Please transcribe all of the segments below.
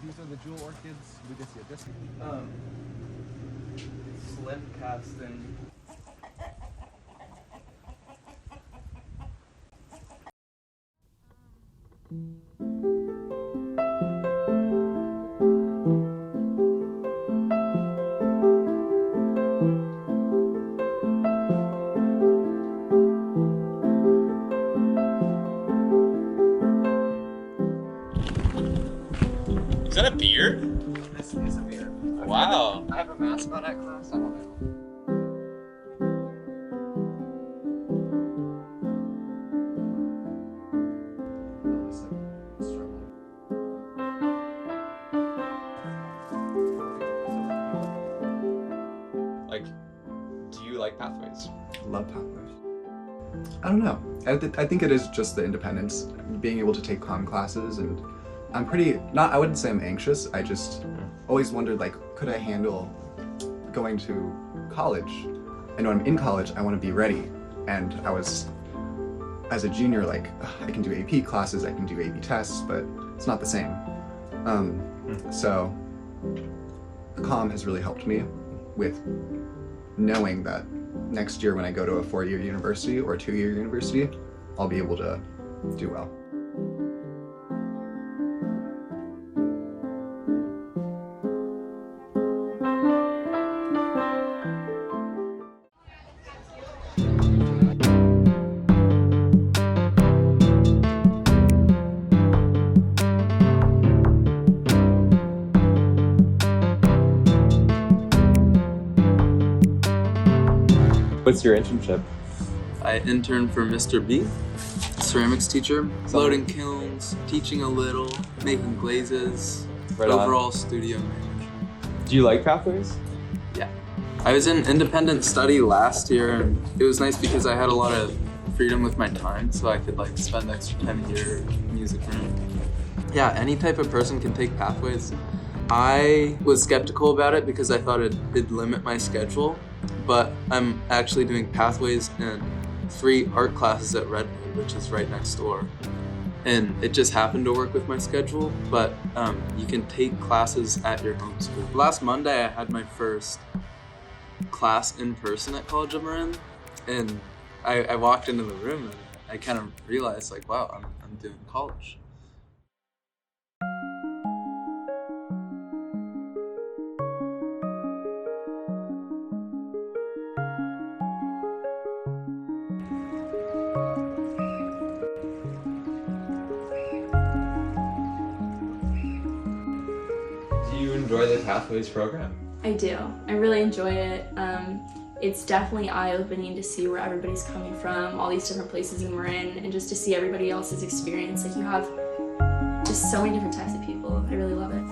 These are the jewel orchids. Ludicia disc. Slim casting. Is that a beer? This is a beer. Wow. I have a mascot at class. I don't know. Like, do you like pathways? Love pathways. I don't know. I think it is just the independence, being able to take comm classes, and I'm pretty, I wouldn't say I'm anxious, I just always wondered, like, could I handle going to college? And when I'm in college, I want to be ready. And I was, as a junior, like, I can do AP classes, I can do AP tests, but it's not the same. So comm has really helped me with knowing that next year when I go to a 4-year university or a 2-year university, I'll be able to do well. What's your internship? I interned for Mr. B, ceramics teacher, loading kilns, teaching a little, making glazes, Right on. overall studio manager. Do you like pathways? Yeah. I was in independent study last year, and it was nice because I had a lot of freedom with my time, so I could like spend extra time in your music room. Yeah, any type of person can take pathways. I was skeptical about it because I thought it'd limit my schedule, but I'm actually doing pathways and 3 art classes at Redwood, which is right next door. And it just happened to work with my schedule, but you can take classes at your home school. Last Monday, I had my first class in person at College of Marin, and I walked into the room and I kind of realized, like, wow, I'm doing college. Do you enjoy the pathways program? I do. I really enjoy it. It's definitely eye-opening to see where everybody's coming from, all these different places in Marin, and just to see everybody else's experience. Like, you have just so many different types of people. I really love it.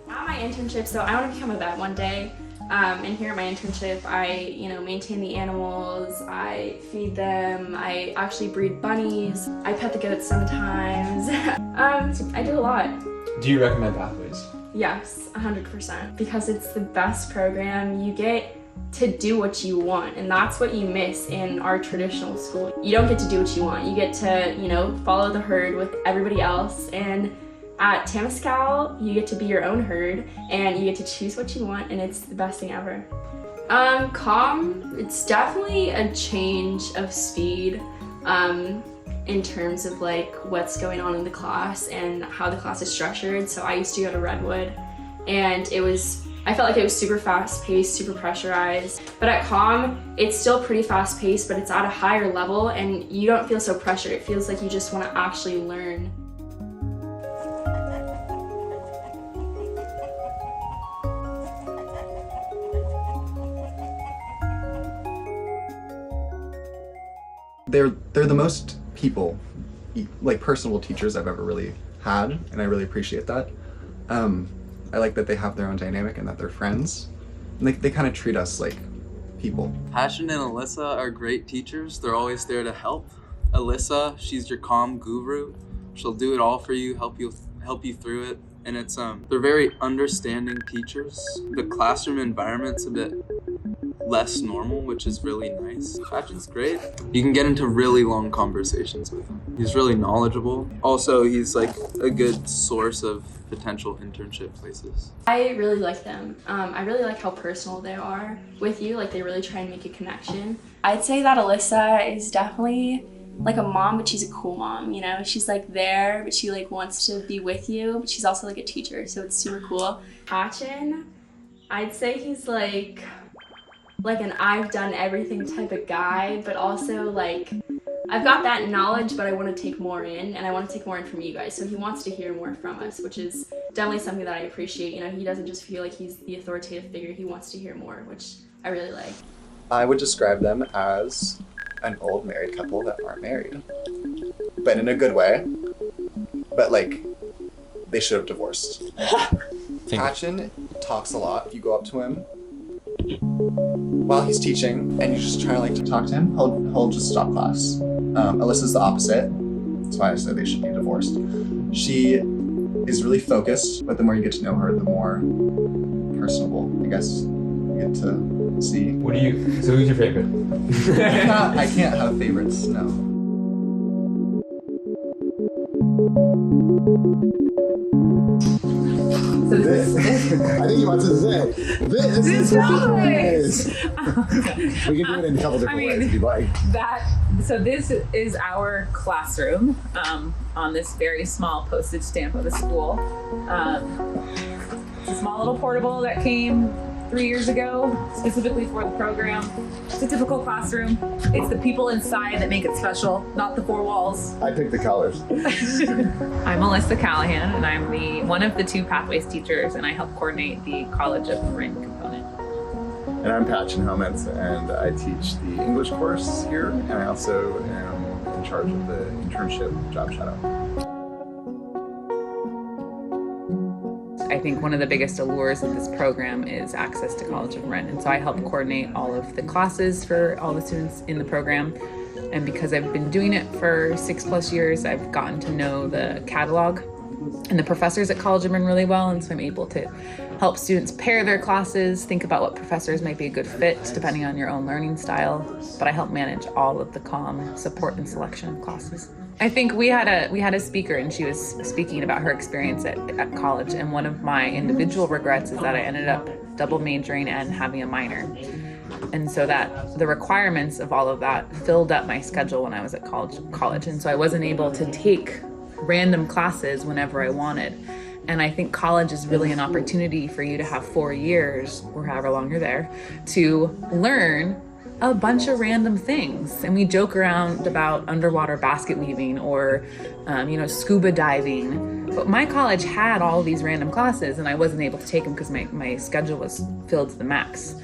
At my internship, so I want to become a vet one day. And here at my internship, I, maintain the animals, I feed them, I actually breed bunnies, I pet the goats sometimes. I do a lot. Do you recommend pathways? Yes, 100%, because it's the best program. You get to do what you want, and that's what you miss in our traditional school. You don't get to do what you want. You get to, follow the herd with everybody else, and at Temescal, you get to be your own herd, and you get to choose what you want, and it's the best thing ever. Comm, it's definitely a change of speed. In terms of like what's going on in the class and how the class is structured. So I used to go to Redwood, and I felt like it was super fast paced, super pressurized. But at comm, it's still pretty fast paced, but it's at a higher level, and you don't feel so pressured. It feels like you just want to actually learn. They're the most personable teachers I've ever really had, and I really appreciate that. I like that they have their own dynamic and that they're friends. And they kind of treat us like people. Patchen and Alyssa are great teachers. They're always there to help. Alyssa, she's your comm guru. She'll do it all for you, help you through it. And they're very understanding teachers. The classroom environment's a bit less normal, which is really nice. Patchen's great. You can get into really long conversations with him. He's really knowledgeable. Also, he's like a good source of potential internship places. I really like them. I really like how personal they are with you. Like, they really try and make a connection. I'd say that Alyssa is definitely like a mom, but she's a cool mom, you know? She's like there, but she like wants to be with you, but she's also like a teacher, so it's super cool. Patchen, I'd say he's like an I've done everything type of guy, but also like I've got that knowledge, but I want to take more in, and I want to take more in from you guys. So he wants to hear more from us, which is definitely something that I appreciate. You know, he doesn't just feel like he's the authoritative figure. He wants to hear more, which I really like. I would describe them as an old married couple that aren't married, but in a good way. But like, they should have divorced. Patchen talks a lot. If you go up to him while he's teaching and you just try like to talk to him, he'll just stop class. Alyssa's the opposite. That's why I said they should be divorced. She is really focused, but the more you get to know her, the more personable, I guess, you get to see. So who's your favorite? I can't have favorites, no. I think you want to say this is nice. We can do it in a couple different ways if you'd like. So this is our classroom on this very small postage stamp of a school. It's a small little portable that came 3 years ago, specifically for the program. It's a typical classroom. It's the people inside that make it special, not the four walls. I picked the colors. I'm Alyssa Callahan, and I'm one of the two Pathways teachers, and I help coordinate the College of Marin component. And I'm Patchen Homitz, and I teach the English course here, and I also am in charge of the internship job shadow. I think one of the biggest allures of this program is access to College of Marin. And so I help coordinate all of the classes for all the students in the program. And because I've been doing it for 6+ years, I've gotten to know the catalog and the professors at College of Marin really well. And so I'm able to help students pair their classes, think about what professors might be a good fit depending on your own learning style. But I help manage all of the comm support and selection of classes. I think we had a speaker, and she was speaking about her experience at college, and one of my individual regrets is that I ended up double majoring and having a minor. And so that the requirements of all of that filled up my schedule when I was at college. And so I wasn't able to take random classes whenever I wanted. And I think college is really an opportunity for you to have 4 years, or however long you're there, to learn a bunch of random things. And we joke around about underwater basket weaving or scuba diving, but my college had all these random classes and I wasn't able to take them because my schedule was filled to the max.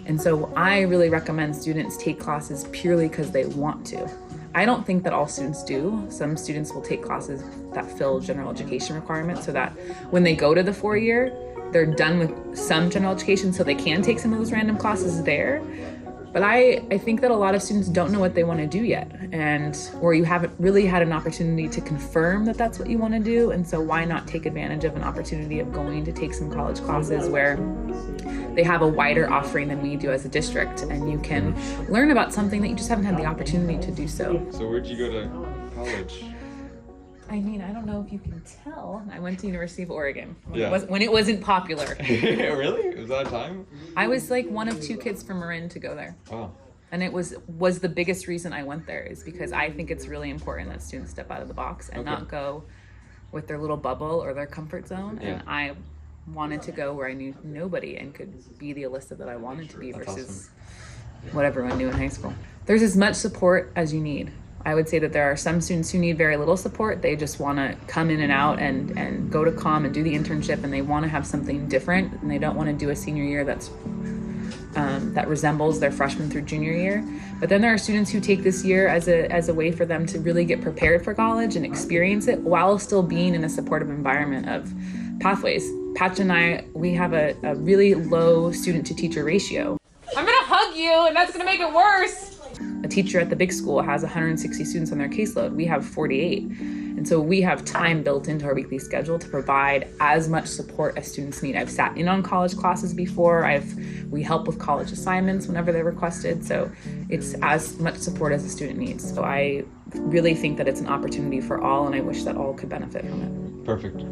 And so I really recommend students take classes purely because they want to. I don't think that all students do. Some students will take classes that fill general education requirements so that when they go to the 4-year, they're done with some general education so they can take some of those random classes there. But I think that a lot of students don't know what they want to do yet, or you haven't really had an opportunity to confirm that that's what you want to do. And so why not take advantage of an opportunity of going to take some college classes where they have a wider offering than we do as a district, and you can learn about something that you just haven't had the opportunity to do so. So where'd you go to college? I mean, I don't know if you can tell. I went to University of Oregon Yeah. when it wasn't popular. Really? Was that a time? I was like one of 2 kids from Marin to go there. Wow. And it was the biggest reason I went there, is because I think it's really important that students step out of the box and not go with their little bubble or their comfort zone. Yeah. And I wanted to go where I knew nobody and could be the Alyssa that I wanted to be versus what everyone knew in high school. There's as much support as you need. I would say that there are some students who need very little support. They just want to come in and out and go to comm and do the internship, and they want to have something different, and they don't want to do a senior year that resembles their freshman through junior year. But then there are students who take this year as a way for them to really get prepared for college and experience it while still being in a supportive environment of Pathways. Patchen and we have a really low student to teacher ratio. I'm gonna hug you, and that's gonna make it worse. A teacher at the big school has 160 students on their caseload. We have 48. And so we have time built into our weekly schedule to provide as much support as students need. I've sat in on college classes before. We help with college assignments whenever they're requested. So it's as much support as a student needs. So I really think that it's an opportunity for all, and I wish that all could benefit from it. Perfect.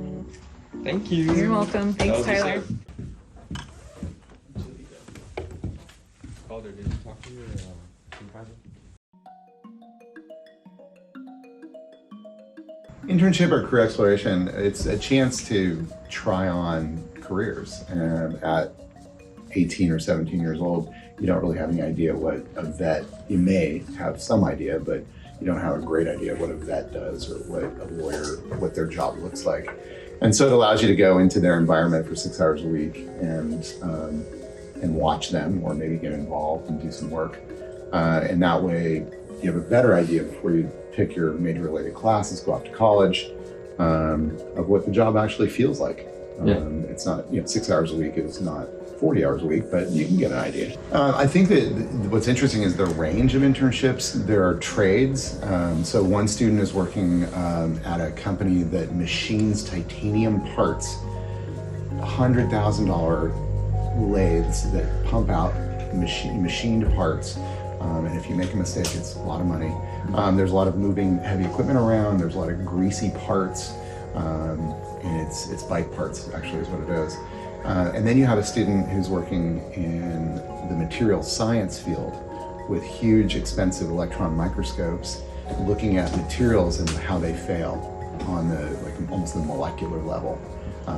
Thank you. You're welcome. Thanks, Tyler. Calder, did you talk to your supervisor? Internship or career exploration, it's a chance to try on careers. And at 18 or 17 years old, you don't really have any idea what a vet, you may have some idea, but you don't have a great idea of what a vet does or what a lawyer, what their job looks like. And so it allows you to go into their environment for 6 hours a week and watch them, or maybe get involved and do some work. And that way you have a better idea before you pick your major related classes, go off to college, of what the job actually feels like. It's not, 6 hours a week is not 40 hours a week, but you can get an idea. I think that what's interesting is the range of internships. There are trades. So one student is working at a company that machines titanium parts, $100,000 lathes that pump out machined parts. And if you make a mistake, it's a lot of money. There's a lot of moving heavy equipment around. There's a lot of greasy parts. And it's bike parts, actually, is what it is. And then you have a student who's working in the material science field with huge, expensive electron microscopes, looking at materials and how they fail on the, almost the molecular level,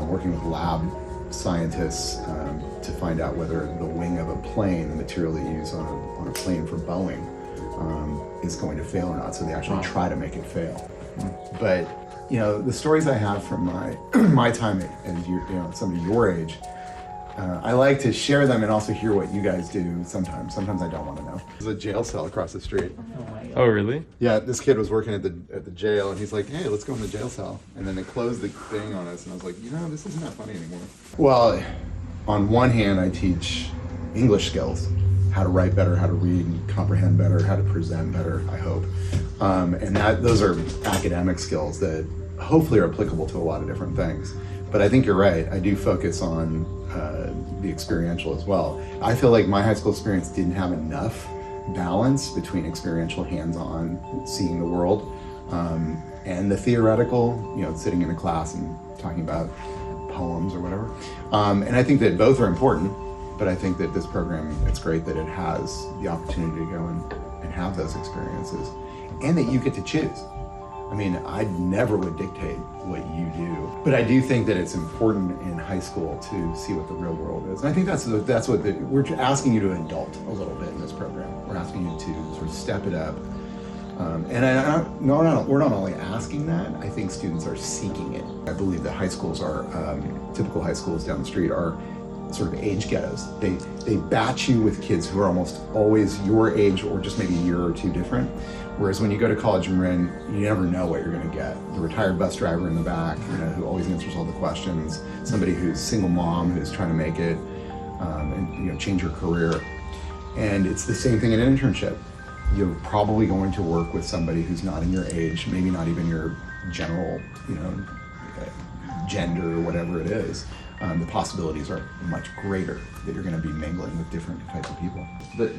working with lab scientists to find out whether the wing of a plane, the material they use on a plane for Boeing, is going to fail or not. So they actually try to make it fail. But the stories I have from my time as somebody your age, I like to share them and also hear what you guys do sometimes. Sometimes I don't want to know. There's a jail cell across the street. Oh, really? Yeah, this kid was working at the jail, and he's like, "Hey, let's go in the jail cell." And then they closed the thing on us, and I was like, this isn't that funny anymore. Well, on one hand, I teach English skills, how to write better, how to read and comprehend better, how to present better, I hope. And those are academic skills that hopefully are applicable to a lot of different things. But I think you're right. I do focus on the experiential as well. I feel like my high school experience didn't have enough balance between experiential, hands-on, seeing the world, and the theoretical, sitting in a class and talking about poems or whatever. And I think that both are important, but I think that this program, it's great that it has the opportunity to go and have those experiences, and that you get to choose. I mean, I never would dictate what you do, but I do think that it's important in high school to see what the real world is. And I think that's what we're asking you to adult a little bit in this program. We're asking you to sort of step it up. We're not only asking that, I think students are seeking it. I believe that high schools are, typical high schools down the street are sort of age ghettos. They batch you with kids who are almost always your age or just maybe a year or two different. Whereas when you go to college in Marin, you never know what you're going to get. The retired bus driver in the back, who always answers all the questions. Somebody who's single mom who's trying to make it and change her career. And it's the same thing in an internship. You're probably going to work with somebody who's not in your age, maybe not even your general, gender or whatever it is. The possibilities are much greater that you're going to be mingling with different types of people.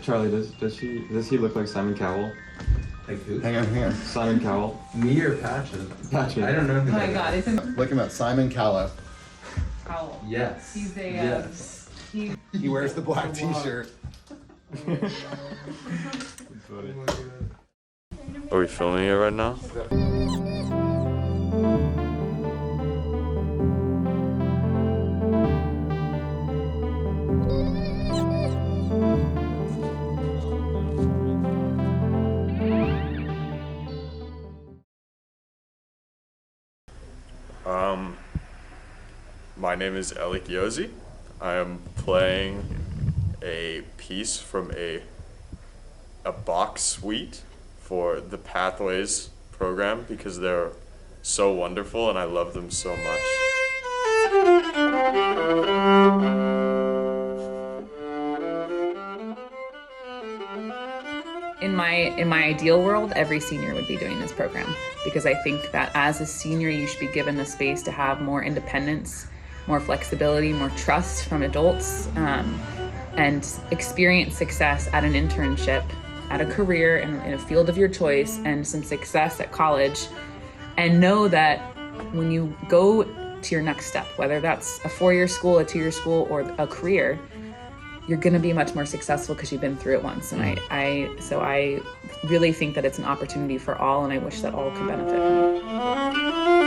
Charlie, does he look like Simon Cowell? Like who? Hang on. Simon Cowell. Me or Patchen? Patchen. I don't know who Oh my that God, is. it's Look him up, Simon Cowell. Cowell. Yes. He's a yes. He wears the black t-shirt. Are we filming it right now? My name is Elik Yosi. I am playing a piece from a Bach suite for the Pathways program because they're so wonderful and I love them so much. In my in my ideal world, every senior would be doing this program, because I think that as a senior, you should be given the space to have more independence, more flexibility, more trust from adults, and experience success at an internship, at a career in a field of your choice, and some success at college. And know that when you go to your next step, whether that's a 4-year school, a 2-year school, or a career, you're going to be much more successful because you've been through it once. And I really think that it's an opportunity for all, and I wish that all could benefit from it.